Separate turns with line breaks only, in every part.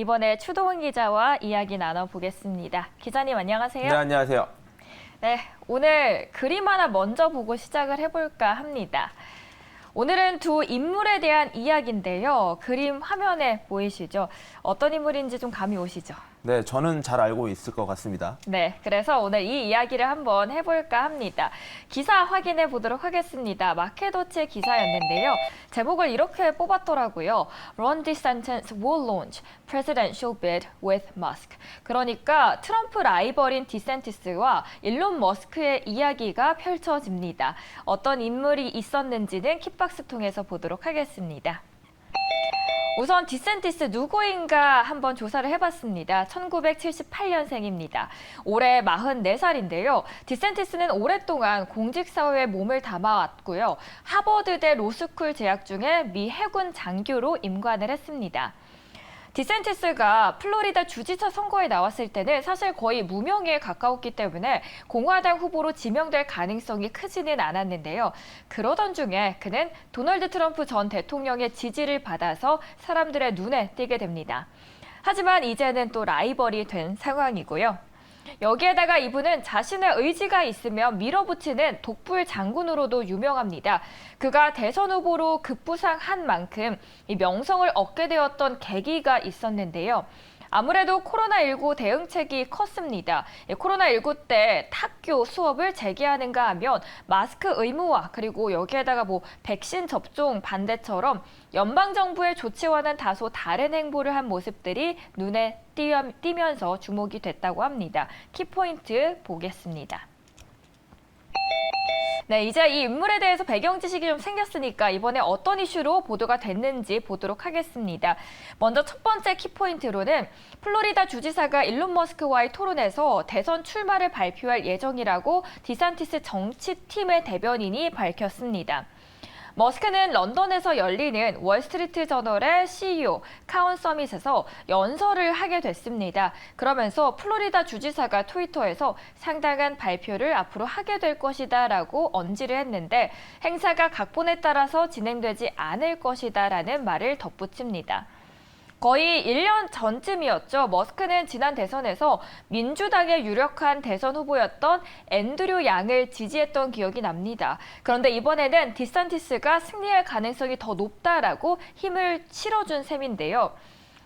이번에 추동훈 기자와 이야기 나눠보겠습니다. 기자님 안녕하세요.
네, 안녕하세요.
네, 오늘 그림 하나 먼저 보고 시작을 해볼까 합니다. 오늘은 두 인물에 대한 이야기인데요. 그림 화면에 보이시죠? 어떤 인물인지 좀 감이 오시죠?
네, 저는 잘 알고 있을 것 같습니다.
네, 그래서 오늘 이 이야기를 한번 해볼까 합니다. 기사 확인해 보도록 하겠습니다. 마케도치의 기사였는데요. 제목을 이렇게 뽑았더라고요. Ron DeSantis will launch presidential bid with Musk. 그러니까 트럼프 라이벌인 디센티스와 일론 머스크의 이야기가 펼쳐집니다. 어떤 인물이 있었는지는 킥박스 통해서 보도록 하겠습니다. 우선 디센티스 누구인가 한번 조사를 해봤습니다. 1978년생입니다. 올해 44살인데요. 디센티스는 오랫동안 공직사회에 몸을 담아왔고요. 하버드대 로스쿨 재학 중에 미 해군 장교로 임관을 했습니다. 디센티스가 플로리다 주지사 선거에 나왔을 때는 사실 거의 무명에 가까웠기 때문에 공화당 후보로 지명될 가능성이 크지는 않았는데요. 그러던 중에 그는 도널드 트럼프 전 대통령의 지지를 받아서 사람들의 눈에 띄게 됩니다. 하지만 이제는 또 라이벌이 된 상황이고요. 여기에다가 이분은 자신의 의지가 있으면 밀어붙이는 독불 장군으로도 유명합니다. 그가 대선 후보로 급부상한 만큼 이 명성을 얻게 되었던 계기가 있었는데요. 아무래도 코로나19 대응책이 컸습니다. 코로나19 때 학교 수업을 재개하는가 하면 마스크 의무화 그리고 여기에다가 백신 접종 반대처럼 연방정부의 조치와는 다소 다른 행보를 한 모습들이 눈에 띄면서 주목이 됐다고 합니다. 키포인트 보겠습니다. 네, 이제 이 인물에 대해서 배경 지식이 좀 생겼으니까 이번에 어떤 이슈로 보도가 됐는지 보도록 하겠습니다. 먼저 첫 번째 키포인트로는 플로리다 주지사가 일론 머스크와의 토론에서 대선 출마를 발표할 예정이라고 디산티스 정치팀의 대변인이 밝혔습니다. 머스크는 런던에서 열리는 월스트리트 저널의 CEO 카운 서밋에서 연설을 하게 됐습니다. 그러면서 플로리다 주지사가 트위터에서 상당한 발표를 앞으로 하게 될 것이다라고 언지를 했는데 행사가 각본에 따라서 진행되지 않을 것이다라는 말을 덧붙입니다. 거의 1년 전쯤이었죠. 머스크는 지난 대선에서 민주당의 유력한 대선 후보였던 앤드류 양을 지지했던 기억이 납니다. 그런데 이번에는 디산티스가 승리할 가능성이 더 높다라고 힘을 실어준 셈인데요.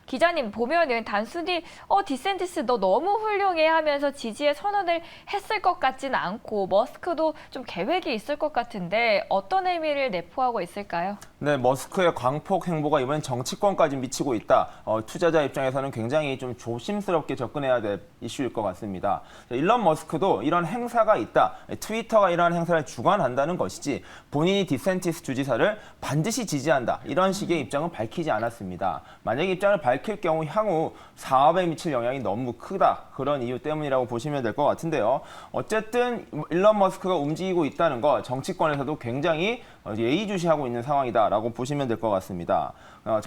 기자님 보면은 단순히 디센티스 너 너무 훌륭해 하면서 지지의 선언을 했을 것 같지는 않고 머스크도 좀 계획이 있을 것 같은데 어떤 의미를 내포하고 있을까요?
네, 머스크의 광폭 행보가 이번엔 정치권까지 미치고 있다. 투자자 입장에서는 굉장히 좀 조심스럽게 접근해야 될 이슈일 것 같습니다. 일론 머스크도 이런 행사가 있다. 트위터가 이런 행사를 주관한다는 것이지 본인이 디센티스 주지사를 반드시 지지한다. 이런 식의 입장은 밝히지 않았습니다. 만약에 입장을 밝힐 경우 향후 사업에 미칠 영향이 너무 크다. 그런 이유 때문이라고 보시면 될 것 같은데요. 어쨌든 일론 머스크가 움직이고 있다는 거 정치권에서도 굉장히 예의주시하고 있는 상황이다라고 보시면 될 것 같습니다.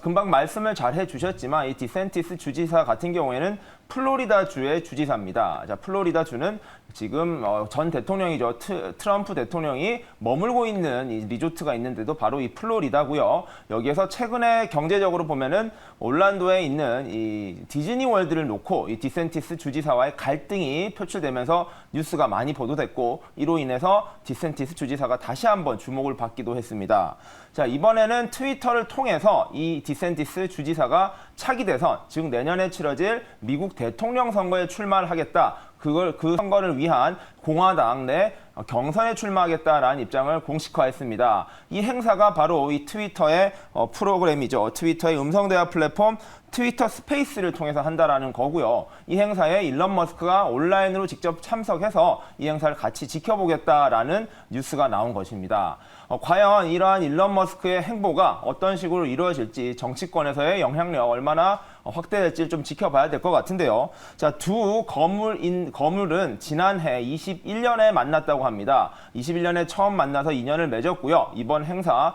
금방 말씀을 잘 해주셨지만 이 디센티스 주지사 같은 경우에는 플로리다주의 주지사입니다. 자, 플로리다주는 지금 전 대통령이죠. 트럼프 대통령이 머물고 있는 이 리조트가 있는데도 바로 이 플로리다고요. 여기에서 최근에 경제적으로 보면은 올란도에 있는 이 디즈니 월드를 놓고 이 디센티스 주지사와의 갈등이 표출되면서 뉴스가 많이 보도됐고 이로 인해서 디센티스 주지사가 다시 한번 주목을 받기도 했습니다. 자, 이번에는 트위터를 통해서 이 디센티스 주지사가 차기 대선, 즉 내년에 치러질 미국 대통령 선거에 출마를 하겠다. 그 선거를 위한 공화당 내 경선에 출마하겠다라는 입장을 공식화했습니다. 이 행사가 바로 이 트위터의 프로그램이죠. 트위터의 음성대화 플랫폼 트위터 스페이스를 통해서 한다라는 거고요. 이 행사에 일론 머스크가 온라인으로 직접 참석해서 이 행사를 같이 지켜보겠다라는 뉴스가 나온 것입니다. 과연 이러한 일론 머스크의 행보가 어떤 식으로 이루어질지 정치권에서의 영향력 얼마나 확대될지 좀 지켜봐야 될 것 같은데요. 자, 두 거물은 지난해 21년에 만났다고 합니다. 21년에 처음 만나서 인연을 맺었고요. 이번 행사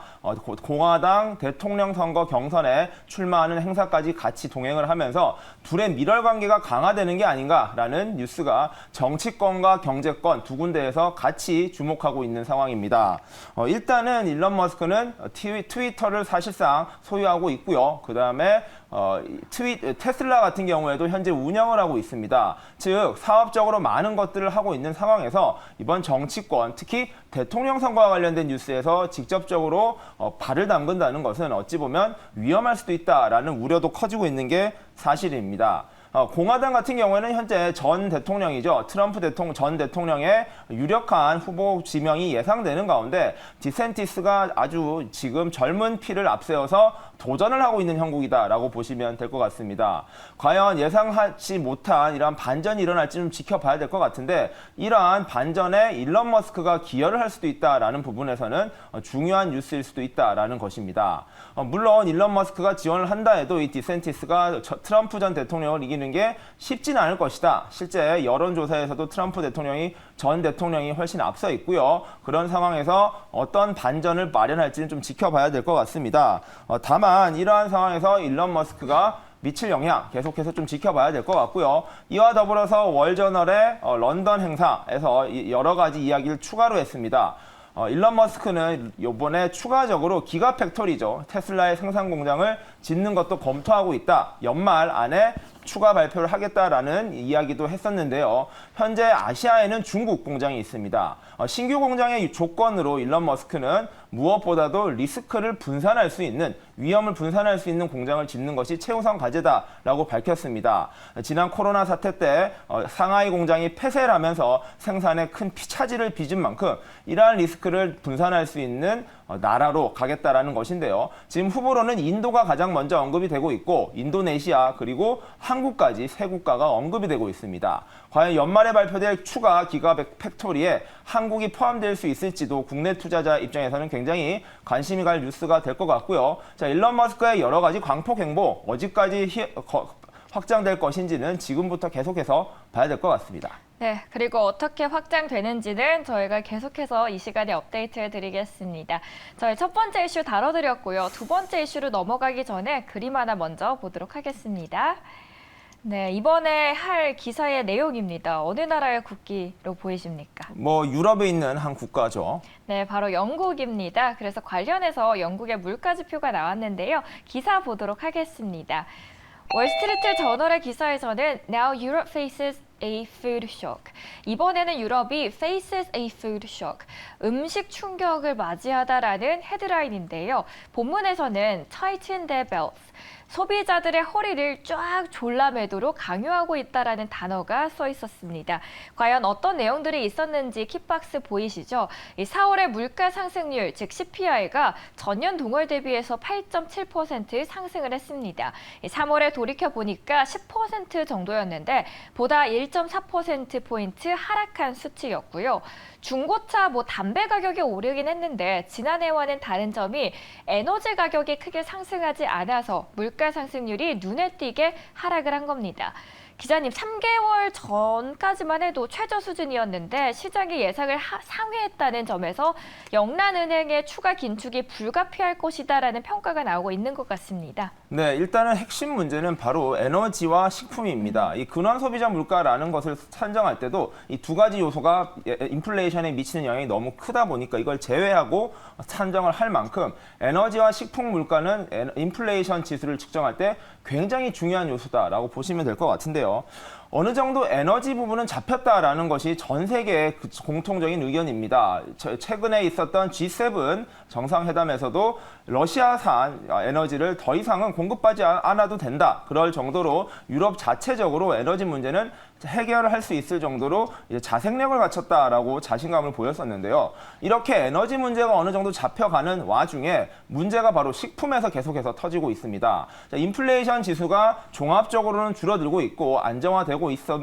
공화당 대통령 선거 경선에 출마하는 행사까지 같이 동행을 하면서 둘의 밀월 관계가 강화되는 게 아닌가라는 뉴스가 정치권과 경제권 두 군데에서 같이 주목하고 있는 상황입니다. 일단은 일론 머스크는 트위터를 사실상 소유하고 있고요. 그 다음에 테슬라 같은 경우에도 현재 운영을 하고 있습니다. 즉 사업적으로 많은 것들을 하고 있는 상황에서 이번 정치권, 특히 대통령 선거와 관련된 뉴스에서 직접적으로 발을 담근다는 것은 어찌 보면 위험할 수도 있다라는 우려도 커지고 있는 게 사실입니다. 공화당 같은 경우에는 현재 전 대통령이죠. 트럼프 전 대통령의 유력한 후보 지명이 예상되는 가운데 디센티스가 아주 지금 젊은 피를 앞세워서 도전을 하고 있는 형국이다라고 보시면 될 것 같습니다. 과연 예상하지 못한 이러한 반전이 일어날지 좀 지켜봐야 될 것 같은데 이러한 반전에 일론 머스크가 기여를 할 수도 있다라는 부분에서는 중요한 뉴스일 수도 있다라는 것입니다. 물론 일론 머스크가 지원을 한다 해도 이 디센티스가 트럼프 전 대통령을 이기는 게 쉽지는 않을 것이다. 실제 여론조사에서도 트럼프 전 대통령이 훨씬 앞서 있고요. 그런 상황에서 어떤 반전을 마련할지는 좀 지켜봐야 될 것 같습니다. 다만 이러한 상황에서 일론 머스크가 미칠 영향 계속해서 좀 지켜봐야 될 것 같고요. 이와 더불어서 월저널의 런던 행사에서 여러 가지 이야기를 추가로 했습니다. 일론 머스크는 이번에 추가적으로 기가 팩토리죠. 테슬라의 생산 공장을 짓는 것도 검토하고 있다. 연말 안에 추가 발표를 하겠다라는 이야기도 했었는데요. 현재 아시아에는 중국 공장이 있습니다. 신규 공장의 조건으로 일론 머스크는 무엇보다도 리스크를 분산할 수 있는, 위험을 분산할 수 있는 공장을 짓는 것이 최우선 과제다라고 밝혔습니다. 지난 코로나 사태 때 상하이 공장이 폐쇄를 하면서 생산에 큰 피차지를 빚은 만큼 이러한 리스크를 분산할 수 있는 나라로 가겠다라는 것인데요. 지금 후보로는 인도가 가장 먼저 언급이 되고 있고 인도네시아 그리고 한국까지 세 국가가 언급이 되고 있습니다. 과연 연말에 발표될 추가 기가 팩토리에 한국이 포함될 수 있을지도 국내 투자자 입장에서는 굉장히 관심이 갈 뉴스가 될 것 같고요. 자, 일론 머스크의 여러 가지 광폭 행보 어디까지 확장될 것인지는 지금부터 계속해서 봐야 될 것 같습니다.
네, 그리고 어떻게 확장되는지는 저희가 계속해서 이 시간에 업데이트해 드리겠습니다. 저희 첫 번째 이슈 다뤄드렸고요. 두 번째 이슈로 넘어가기 전에 그림 하나 먼저 보도록 하겠습니다. 네, 이번에 할 기사의 내용입니다. 어느 나라의 국기로 보이십니까?
유럽에 있는 한 국가죠.
네, 바로 영국입니다. 그래서 관련해서 영국의 물가지표가 나왔는데요. 기사 보도록 하겠습니다. 월스트리트 저널의 기사에서는 Now Europe faces a food shock. 이번에는 유럽이 faces a food shock. 음식 충격을 맞이하다라는 헤드라인인데요. 본문에서는 tighten their belts. 소비자들의 허리를 쫙 졸라매도록 강요하고 있다라는 단어가 써 있었습니다. 과연 어떤 내용들이 있었는지 kit박스 보이시죠? 4월의 물가 상승률, 즉 CPI가 전년 동월 대비해서 8.7% 상승을 했습니다. 3월에 돌이켜 보니까 10% 정도였는데 보다 1.4%포인트 하락한 수치였고요. 중고차 담배 가격이 오르긴 했는데 지난해와는 다른 점이 에너지 가격이 크게 상승하지 않아서 물가 상승률이 눈에 띄게 하락을 한 겁니다. 기자님, 3개월 전까지만 해도 최저 수준이었는데 시장의 예상을 상회했다는 점에서 영란은행의 추가 긴축이 불가피할 것이다라는 평가가 나오고 있는 것 같습니다.
네, 일단은 핵심 문제는 바로 에너지와 식품입니다. 이 근원 소비자 물가라는 것을 산정할 때도 이 두 가지 요소가 인플레이션에 미치는 영향이 너무 크다 보니까 이걸 제외하고 산정을 할 만큼 에너지와 식품 물가는 인플레이션 지수를 측정할 때 굉장히 중요한 요소다라고 보시면 될 것 같은데요. 어느 정도 에너지 부분은 잡혔다라는 것이 전 세계의 공통적인 의견입니다. 최근에 있었던 G7 정상회담에서도 러시아산 에너지를 더 이상은 공급받지 않아도 된다. 그럴 정도로 유럽 자체적으로 에너지 문제는 해결을 할 수 있을 정도로 이제 자생력을 갖췄다라고 자신감을 보였었는데요. 이렇게 에너지 문제가 어느 정도 잡혀가는 와중에 문제가 바로 식품에서 계속해서 터지고 있습니다. 자, 인플레이션 지수가 종합적으로는 줄어들고 있고 안정화되고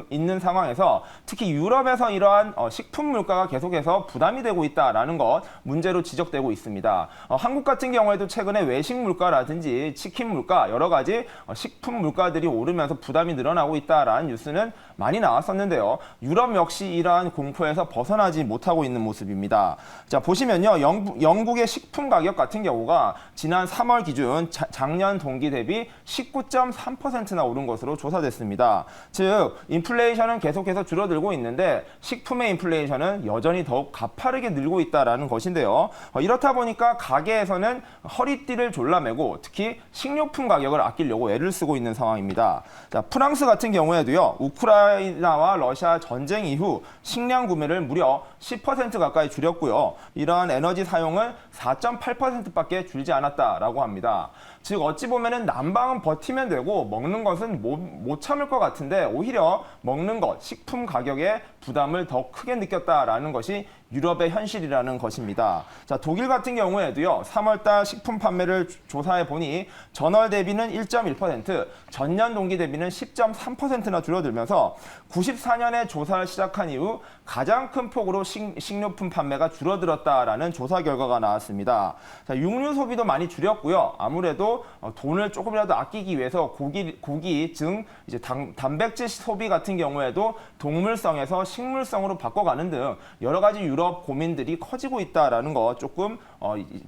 있는 상황에서 특히 유럽에서 이러한 식품 물가가 계속해서 부담이 되고 있다라는 것 문제로 지적되고 있습니다. 한국 같은 경우에도 최근에 외식 물가라든지 치킨 물가 여러 가지 식품 물가들이 오르면서 부담이 늘어나고 있다라는 뉴스는 많이 많이 나왔었는데요. 유럽 역시 이러한 공포에서 벗어나지 못하고 있는 모습입니다. 자, 보시면요. 영국의 식품 가격 같은 경우가 지난 3월 기준 작년 동기 대비 19.3%나 오른 것으로 조사됐습니다. 즉, 인플레이션은 계속해서 줄어들고 있는데 식품의 인플레이션은 여전히 더욱 가파르게 늘고 있다는 것인데요. 이렇다 보니까 가게에서는 허리띠를 졸라매고 특히 식료품 가격을 아끼려고 애를 쓰고 있는 상황입니다. 자, 프랑스 같은 경우에도요. 우크라이나와 러시아 전쟁 이후 식량 구매를 무려 10% 가까이 줄였고요. 이러한 에너지 사용을 4.8%밖에 줄지 않았다라고 합니다. 즉 어찌 보면은 난방은 버티면 되고 먹는 것은 못 참을 것 같은데 오히려 먹는 것, 식품 가격에 부담을 더 크게 느꼈다라는 것이 유럽의 현실이라는 것입니다. 자, 독일 같은 경우에도요. 3월달 식품 판매를 조사해 보니 전월 대비는 1.1%, 전년 동기 대비는 10.3%나 줄어들면서 94년에 조사를 시작한 이후 가장 큰 폭으로 식료품 판매가 줄어들었다라는 조사 결과가 나왔습니다. 자, 육류 소비도 많이 줄였고요. 아무래도 돈을 조금이라도 아끼기 위해서 고기 등 이제 단백질 소비 같은 경우에도 동물성에서 식물성으로 바꿔가는 등 여러 가지 유럽 고민들이 커지고 있다라는 거 조금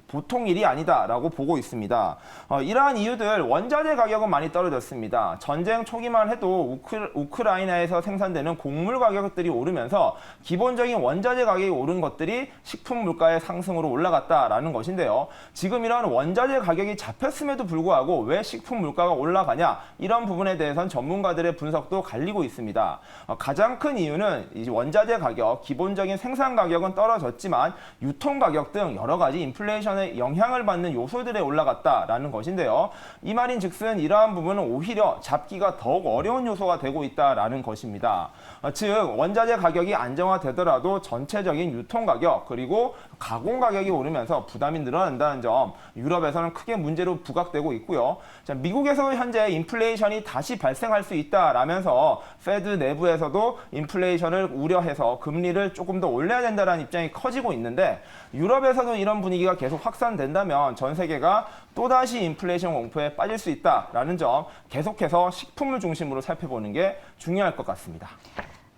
보통 일이 아니다라고 보고 있습니다. 이러한 이유들 원자재 가격은 많이 떨어졌습니다. 전쟁 초기만 해도 우크라이나에서 생산되는 곡물 가격들이 오르면서 기본적인 원자재 가격이 오른 것들이 식품 물가의 상승으로 올라갔다라는 것인데요. 지금 이런 원자재 가격이 잡혔음에도 불구하고 왜 식품 물가가 올라가냐 이런 부분에 대해서는 전문가들의 분석도 갈리고 있습니다. 가장 큰 이유는 이 원자재 가격, 기본적인 생산 가격은 떨어졌지만 유통 가격 등 여러 가지 인플레이션의 영향을 받는 요소들에 올라갔다라는 것인데요. 이 말인즉슨 이러한 부분은 오히려 잡기가 더욱 어려운 요소가 되고 있다라는 것입니다. 즉 원자재 가격이 안정화되더라도 전체적인 유통 가격 그리고 가공 가격이 오르면서 부담이 늘어난다는 점 유럽에서는 크게 문제로 부각되고 있고요. 자, 미국에서도 현재 인플레이션이 다시 발생할 수 있다라면서 페드 내부에서도 인플레이션을 우려해서 금리를 조금 더 올려야 된다는 입장이 커지고 있는데 유럽에서도 이런 분위기가 계속 확산된다면 전 세계가 또다시 인플레이션 공포에 빠질 수 있다라는 점 계속해서 식품을 중심으로 살펴보는 게 중요할 것 같습니다.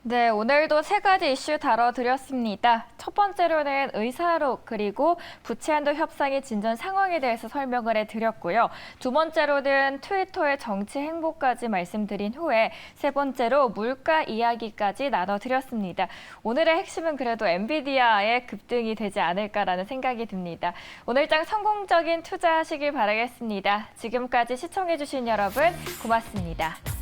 네, 오늘도 세 가지 이슈 다뤄드렸습니다. 첫 번째로는 의사록 그리고 부채한도 협상의 진전 상황에 대해서 설명을 해드렸고요. 두 번째로는 트위터의 정치 행보까지 말씀드린 후에 세 번째로 물가 이야기까지 나눠드렸습니다. 오늘의 핵심은 그래도 엔비디아의 급등이 되지 않을까라는 생각이 듭니다. 오늘장 성공적인 투자하시길 바라겠습니다. 지금까지 시청해주신 여러분 고맙습니다.